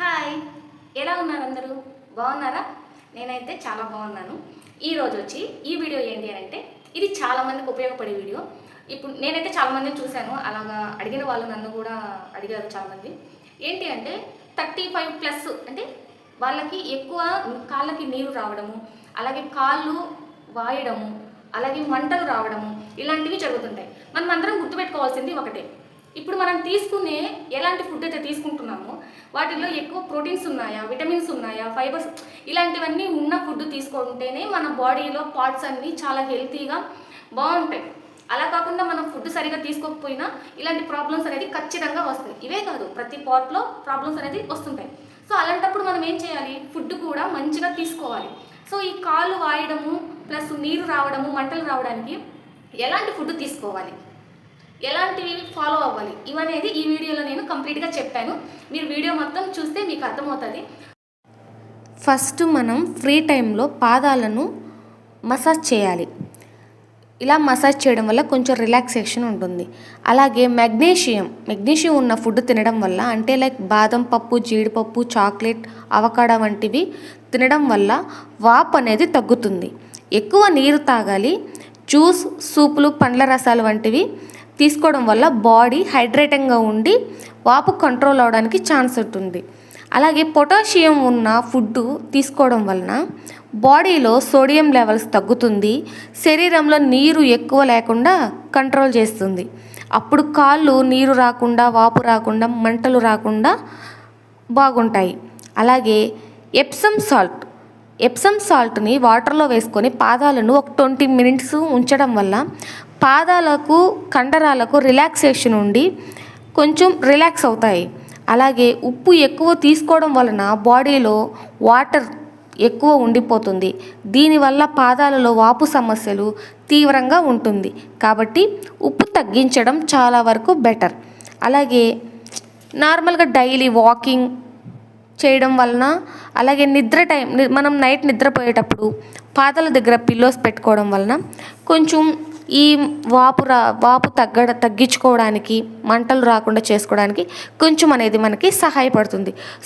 Hi, ఎలా ఉన్నారు అందరూ? బాగున్నారా? నేనైతే చాలా బాగున్నాను. ఈరోజు వచ్చి ఈ వీడియో ఏంటి అని అంటే, ఇది చాలామందికి ఉపయోగపడే వీడియో. ఇప్పుడు నేనైతే చాలామందిని చూశాను, అలాగా అడిగిన వాళ్ళు నన్ను కూడా అడిగారు చాలామంది. ఏంటి అంటే 35+ అంటే వాళ్ళకి ఎక్కువ కాళ్ళకి నీరు రావడము, అలాగే కాళ్ళు వాయడము, అలాగే మంటలు రావడము, ఇలాంటివి జరుగుతుంటాయి. మనం అందరం గుర్తుపెట్టుకోవాల్సింది ఒకటే, ఇప్పుడు మనం తీసుకునే ఎలాంటి ఫుడ్ అయితే తీసుకుంటున్నామో వాటిల్లో ఎక్కువ ప్రోటీన్స్ ఉన్నాయా, విటమిన్స్ ఉన్నాయా, ఫైబర్స్ ఇలాంటివన్నీ ఉన్న ఫుడ్ తీసుకుంటేనే మన బాడీలో పార్ట్స్ అన్నీ చాలా హెల్తీగా బాగుంటాయి. అలా కాకుండా మనం ఫుడ్ సరిగా తీసుకోకపోయినా ఇలాంటి ప్రాబ్లమ్స్ అనేది ఖచ్చితంగా వస్తాయి. ఇవే కాదు, ప్రతి పార్ట్లో ప్రాబ్లమ్స్ అనేది వస్తుంటాయి. సో అలాంటప్పుడు మనం ఏం చేయాలి? ఫుడ్ కూడా మంచిగా తీసుకోవాలి. సో ఈ కాళ్ళు వాయడము ప్లస్ నీరు రావడము, మంటలు రావడానికి ఎలాంటి ఫుడ్ తీసుకోవాలి, ఎలాంటివి ఫాలో అవ్వాలి, ఇవనేది ఈ వీడియోలో నేను కంప్లీట్గా చెప్పాను. మీరు వీడియో మొత్తం చూస్తే మీకు అర్థమవుతుంది. ఫస్ట్ మనం ఫ్రీ టైంలో పాదాలను మసాజ్ చేయాలి. ఇలా మసాజ్ చేయడం వల్ల కొంచెం రిలాక్సేషన్ ఉంటుంది. అలాగే మెగ్నీషియం ఉన్న ఫుడ్ తినడం వల్ల, అంటే లైక్ బాదం పప్పు, జీడిపప్పు, చాక్లెట్, అవకాడో వంటివి తినడం వల్ల వాపు అనేది తగ్గుతుంది. ఎక్కువ నీరు తాగాలి. జ్యూస్, సూపులు, పండ్ల రసాలు వంటివి తీసుకోవడం వల్ల బాడీ హైడ్రేటింగ్గా ఉండి వాపు కంట్రోల్ అవడానికి ఛాన్స్ ఉంటుంది. అలాగే పొటాషియం ఉన్న ఫుడ్ తీసుకోవడం వలన బాడీలో సోడియం లెవెల్స్ తగ్గుతుంది. శరీరంలో నీరు ఎక్కువ లేకుండా కంట్రోల్ చేస్తుంది. అప్పుడు కాళ్ళు నీరు రాకుండా, వాపు రాకుండా, మంటలు రాకుండా బాగుంటాయి. అలాగే ఎప్సమ్ సాల్ట్ని వాటర్లో వేసుకొని పాదాలను ఒక 20 minutes ఉంచడం వల్ల పాదాలకు, కండరాలకు రిలాక్సేషన్ ఉండి కొంచెం రిలాక్స్ అవుతాయి. అలాగే ఉప్పు ఎక్కువ తీసుకోవడం వలన బాడీలో వాటర్ ఎక్కువ ఉండిపోతుంది. దీనివల్ల పాదాలలో వాపు సమస్యలు తీవ్రంగా ఉంటుంది. కాబట్టి ఉప్పు తగ్గించడం చాలా వరకు బెటర్. అలాగే నార్మల్గా డైలీ వాకింగ్ చేయడం వలన, అలాగే మనం నైట్ నిద్రపోయేటప్పుడు పాదాల దగ్గర పిల్లోస్ పెట్టుకోవడం వలన కొంచెం ఈ వాపు తగ్గించుకోవడానికి, మంటలు రాకుండా చేసుకోవడానికి కొంచెం అనేది మనకి సహాయపడుతుంది.